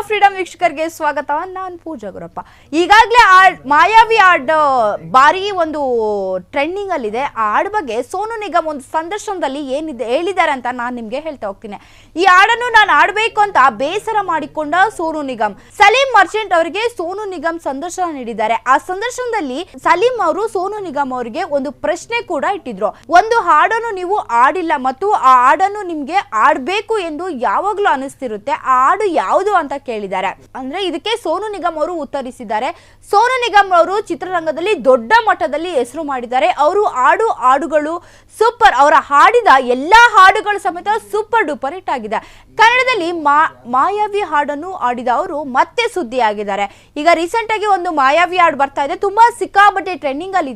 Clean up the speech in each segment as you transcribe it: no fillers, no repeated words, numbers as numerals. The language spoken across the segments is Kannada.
ಫ್ರೀಡಮ್ ವೀಕ್ಷಕರಿಗೆ ಸ್ವಾಗತ. ನಾನು ಪೂಜಾ ಗುರಪ್ಪ. ಈಗಾಗಲೇ ಮಾಯಾವಿ ಹಾಡ್ ಬಾರಿ ಒಂದು ಟ್ರೆಂಡಿಂಗ್ ಅಲ್ಲಿದೆ. ಆ ಹಾಡ್ ಬಗ್ಗೆ ಸೋನು ನಿಗಮ್ ಒಂದು ಸಂದರ್ಶನದಲ್ಲಿ ಏನಿದೆ ಹೇಳಿದ್ದಾರೆ ಅಂತ ನಾನು ನಿಮ್ಗೆ ಹೇಳ್ತಾ ಹೋಗ್ತೀನಿ. ಈ ಹಾಡನ್ನು ನಾನು ಆಡಬೇಕು ಅಂತ ಬೇಸರ ಮಾಡಿಕೊಂಡ ಸೋನು ನಿಗಮ್ ಸಲೀಂ ಮರ್ಚೆಂಟ್ ಅವರಿಗೆ ಸೋನು ನಿಗಮ್ ಸಂದರ್ಶನ ನೀಡಿದ್ದಾರೆ. ಆ ಸಂದರ್ಶನದಲ್ಲಿ ಸಲೀಂ ಅವರು ಸೋನು ನಿಗಮ್ ಅವರಿಗೆ ಒಂದು ಪ್ರಶ್ನೆ ಕೂಡ ಇಟ್ಟಿದ್ರು. ಒಂದು ಹಾಡನ್ನು ನೀವು ಆಡಿಲ್ಲ ಮತ್ತು ಆ ಹಾಡನ್ನು ನಿಮ್ಗೆ ಆಡ್ಬೇಕು ಎಂದು ಯಾವಾಗ್ಲೂ ಅನಿಸ್ತಿರುತ್ತೆ, ಆ ಹಾಡು ಯಾವುದು ಅಂತ ಕೇಳಿದ್ದಾರೆ. ಅಂದ್ರೆ ಇದಕ್ಕೆ ಸೋನು ನಿಗಮ್ ಅವರು ಉತ್ತರಿಸಿದ್ದಾರೆ. ಸೋನು ನಿಗಮ್ ಅವರು ಚಿತ್ರರಂಗದಲ್ಲಿ ದೊಡ್ಡ ಮಟ್ಟದಲ್ಲಿ ಹೆಸರು ಮಾಡಿದ್ದಾರೆ. ಅವರು ಹಾಡುಗಳು ಸೂಪರ್, ಅವರ ಹಾಡಿದ ಎಲ್ಲಾ ಹಾಡುಗಳು ಸಮೇತ ಸೂಪರ್ ಡೂಪರ್ ಹಿಟ್ ಆಗಿದೆ. ಕನ್ನಡದಲ್ಲಿ ಮಾಯಾವಿ ಹಾಡನ್ನು ಆಡಿದ ಅವರು ಮತ್ತೆ ಸುದ್ದಿ ಆಗಿದ್ದಾರೆ. ಈಗ ರೀಸೆಂಟ್ ಆಗಿ ಒಂದು ಮಾಯಾವಿ ಹಾಡು ಬರ್ತಾ ಇದೆ, ತುಂಬಾ ಸಿಕ್ಕಾಪಟ್ಟೆ ಟ್ರೆಂಡಿಂಗ್ ಅಲ್ಲಿ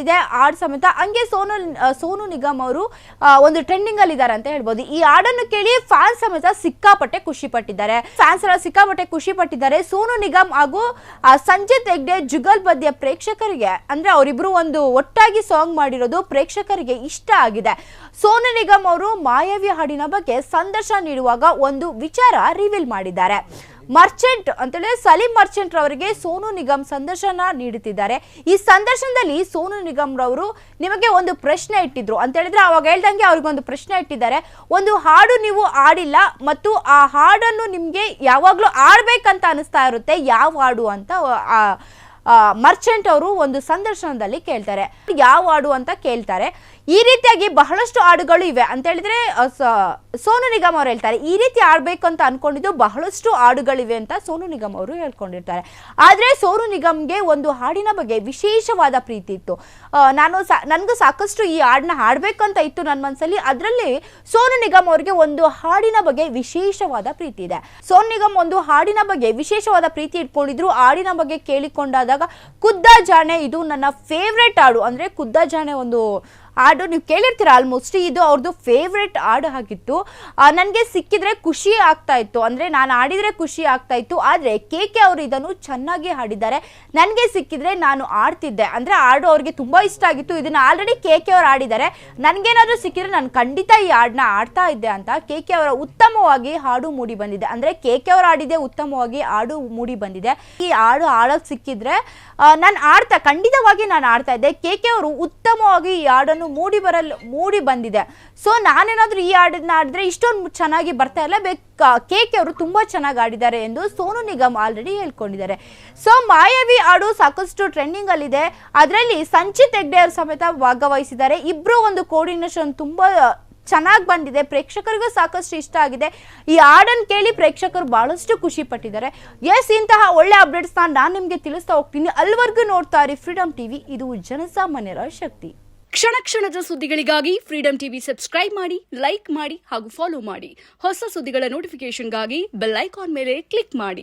ಇದೆ ಹಾಡು ಸಮೇತ. ಹಂಗೆ ಸೋನು ನಿಗಮ್ ಅವರು ಒಂದು ಟ್ರೆಂಡಿಂಗ್ ಅಲ್ಲಿ ಇದ್ದಾರೆ ಅಂತ ಹೇಳ್ಬೋದು. ಈ ಹಾಡನ್ನು ಕೇಳಿ ಫ್ಯಾನ್ಸ್ ಸಮೇತ ಸಿಕ್ಕಾಪಟ್ಟೆ ಖುಷಿ ಪಟ್ಟಿದ್ದಾರೆ. ಸೋನು ನಿಗಮ್ ಹಾಗೂ ಸಂಜಿತ್ ಹೆಗ್ಡೆ ಜುಗಲ್ಬಂದಿಯ ಪ್ರೇಕ್ಷಕರಿಗೆ, ಅಂದ್ರೆ ಅವರಿಬ್ರು ಒಂದು ಒಟ್ಟಾಗಿ ಸಾಂಗ್ ಮಾಡಿರೋದು ಪ್ರೇಕ್ಷಕರಿಗೆ ಇಷ್ಟ ಆಗಿದೆ. ಸೋನು ನಿಗಮ್ ಅವರು ಮಾಯಾವಿ ಹಾಡಿನ ಬಗ್ಗೆ ಸಂದರ್ಶನ ನೀಡುವಾಗ ಒಂದು ವಿಚಾರ ರಿವೀಲ್ ಮಾಡಿದ್ದಾರೆ. ಮರ್ಚೆಂಟ್ ಅಂತೇಳಿ ಸಲೀಂ ಮರ್ಚೆಂಟ್ ರವರಿಗೆ ಸೋನು ನಿಗಮ್ ಸಂದರ್ಶನ ನೀಡುತ್ತಿದ್ದಾರೆ. ಈ ಸಂದರ್ಶನದಲ್ಲಿ ಸೋನು ನಿಗಮ್ ರವರು ನಿಮಗೆ ಒಂದು ಪ್ರಶ್ನೆ ಇಟ್ಟಿದ್ರು ಅಂತ ಹೇಳಿದ್ರೆ, ಅವಾಗ ಹೇಳ್ದಂಗೆ ಅವ್ರಿಗೊಂದು ಪ್ರಶ್ನೆ ಇಟ್ಟಿದ್ದಾರೆ. ಒಂದು ಹಾಡು ನೀವು ಆಡಿಲ್ಲ ಮತ್ತು ಆ ಹಾಡನ್ನು ನಿಮ್ಗೆ ಯಾವಾಗ್ಲೂ ಆಡ್ಬೇಕಂತ ಅನಿಸ್ತಾ ಇರುತ್ತೆ, ಯಾವ ಹಾಡು ಅಂತ ಮರ್ಚೆಂಟ್ ಅವರು ಒಂದು ಸಂದರ್ಶನದಲ್ಲಿ ಕೇಳ್ತಾರೆ. ಯಾವ ಹಾಡು ಅಂತ ಕೇಳ್ತಾರೆ. ಈ ರೀತಿಯಾಗಿ ಬಹಳಷ್ಟು ಹಾಡುಗಳು ಇವೆ ಅಂತ ಹೇಳಿದ್ರೆ ಸೋನು ನಿಗಮ್ ಅವರು ಹೇಳ್ತಾರೆ. ಈ ರೀತಿ ಆಡ್ಬೇಕು ಅಂತ ಅನ್ಕೊಂಡಿದ್ದು ಬಹಳಷ್ಟು ಹಾಡುಗಳಿವೆ ಅಂತ ಸೋನು ನಿಗಮ್ ಅವರು ಹೇಳ್ಕೊಂಡಿರ್ತಾರೆ. ಆದ್ರೆ ಸೋನು ನಿಗಮ್ಗೆ ಒಂದು ಹಾಡಿನ ಬಗ್ಗೆ ವಿಶೇಷವಾದ ಪ್ರೀತಿ ಇತ್ತು. ನನ್ಗೂ ಸಾಕಷ್ಟು ಈ ಹಾಡನ್ನ ಹಾಡ್ಬೇಕು ಅಂತ ಇತ್ತು ನನ್ನ ಮನಸ್ಸಲ್ಲಿ. ಅದರಲ್ಲಿ ಸೋನು ನಿಗಮ್ ಅವರಿಗೆ ಒಂದು ಹಾಡಿನ ಬಗ್ಗೆ ವಿಶೇಷವಾದ ಪ್ರೀತಿ ಇದೆ. ಸೋನು ನಿಗಮ್ ಒಂದು ಹಾಡಿನ ಬಗ್ಗೆ ವಿಶೇಷವಾದ ಪ್ರೀತಿ ಇಟ್ಕೊಂಡಿದ್ರು. ಹಾಡಿನ ಬಗ್ಗೆ ಕೇಳಿಕೊಂಡಾದಾಗ ಖುದ್ದ ಜಾಣೆ ಇದು ನನ್ನ ಫೇವ್ರೆಟ್ ಹಾಡು. ಅಂದ್ರೆ ಖುದ್ದ ಜಾಣೆ ಒಂದು ಹಾಡು ನೀವು ಕೇಳಿರ್ತೀರ ಆಲ್ಮೋಸ್ಟ್. ಇದು ಅವ್ರದ್ದು ಫೇವ್ರೆಟ್ ಹಾಡು ಆಗಿತ್ತು. ನನಗೆ ಸಿಕ್ಕಿದ್ರೆ ಖುಷಿ ಆಗ್ತಾ ಇತ್ತು, ಅಂದ್ರೆ ನಾನು ಆಡಿದ್ರೆ ಖುಷಿ ಆಗ್ತಾ ಇತ್ತು. ಆದ್ರೆ KK ಅವರು ಇದನ್ನು ಚೆನ್ನಾಗಿ ಹಾಡಿದ್ದಾರೆ, ನನಗೆ ಸಿಕ್ಕಿದ್ರೆ ನಾನು ಆಡ್ತಿದ್ದೆ. ಅಂದ್ರೆ ಹಾಡು ಅವ್ರಿಗೆ ತುಂಬಾ ಇಷ್ಟ ಆಗಿತ್ತು. ಇದನ್ನ ಆಲ್ರೆಡಿ KK ಅವರು ಆಡಿದ್ದಾರೆ, ನನ್ಗೇನಾದ್ರೂ ಸಿಕ್ಕಿದ್ರೆ ನಾನು ಖಂಡಿತ ಈ ಹಾಡನ್ನ ಆಡ್ತಾ ಇದ್ದೆ ಅಂತ KK ಅವರ ಉತ್ತಮವಾಗಿ ಹಾಡು ಮೂಡಿ ಬಂದಿದೆ. ಅಂದ್ರೆ KK ಅವರು ಆಡಿದೆ ಉತ್ತಮವಾಗಿ ಹಾಡು ಮೂಡಿ ಬಂದಿದೆ. ಈ ಹಾಡು ಆಡೋಕ್ ಸಿಕ್ಕಿದ್ರೆ ನಾನು ಖಂಡಿತವಾಗಿ ನಾನು ಆಡ್ತಾ ಇದ್ದೆ. KK ಅವರು ಉತ್ತಮವಾಗಿ ಈ ಹಾಡನ್ನು ಮೂಡಿ ಬಂದಿದೆ. ಸೊ ನಾನೇನಾದ್ರೂ ಈ ಹಾಡನ್ನ ಆಡಿದ್ರೆ ಇಷ್ಟೊಂದು ಚೆನ್ನಾಗಿ ಬರ್ತಾ ಇಲ್ಲ, KK ಅವರು ತುಂಬಾ ಚೆನ್ನಾಗಿ ಆಡಿದ್ದಾರೆ ಎಂದು ಸೋನು ನಿಗಮ್ ಆಲ್ರೆಡಿ ಹೇಳ್ಕೊಂಡಿದ್ದಾರೆ. ಸೊ ಮಾಯಾವಿ ಹಾಡು ಸಾಕಷ್ಟು ಟ್ರೆಂಡಿಂಗ್ ಅಲ್ಲಿದೆ. ಅದರಲ್ಲಿ ಸಂಚಿತ್ ಹೆಗ್ಡೆ ಅವರು ಸಮೇತ ಭಾಗವಹಿಸಿದ್ದಾರೆ. ಇಬ್ರು ಒಂದು ಕೋಆರ್ಡಿನೇಷನ್ ತುಂಬಾ ಚೆನ್ನಾಗಿ ಬಂದಿದೆ, ಪ್ರೇಕ್ಷಕರಿಗೂ ಸಾಕಷ್ಟು ಇಷ್ಟ ಆಗಿದೆ. ಈ ಹಾಡನ್ನು ಕೇಳಿ ಪ್ರೇಕ್ಷಕರು ಬಹಳಷ್ಟು ಖುಷಿ ಪಟ್ಟಿದ್ದಾರೆ. ಇಂತಹ ಒಳ್ಳೆ ಅಪ್ಡೇಟ್ಸ್ ನಾನು ನಿಮ್ಗೆ ತಿಳಿಸ್ತಾ ಹೋಗ್ತೀನಿ. ಅಲ್ಲಿವರೆಗೂ ನೋಡ್ತಾ ಇರಿ ಫ್ರೀಡಮ್ ಟಿವಿ, ಇದು ಜನಸಾಮಾನ್ಯರ ಶಕ್ತಿ. ಕ್ಷಣ ಕ್ಷಣದ ಸುದ್ದಿಗಳಿಗಾಗಿ ಫ್ರೀಡಮ್ ಟಿವಿ ಸಬ್ಸ್ಕ್ರೈಬ್ ಮಾಡಿ, ಲೈಕ್ ಮಾಡಿ ಹಾಗೂ ಫಾಲೋ ಮಾಡಿ. ಹೊಸ ಸುದ್ದಿಗಳ ನೋಟಿಫಿಕೇಶನ್ಗಾಗಿ ಬೆಲ್ ಐಕಾನ್ ಮೇಲೆ ಕ್ಲಿಕ್ ಮಾಡಿ.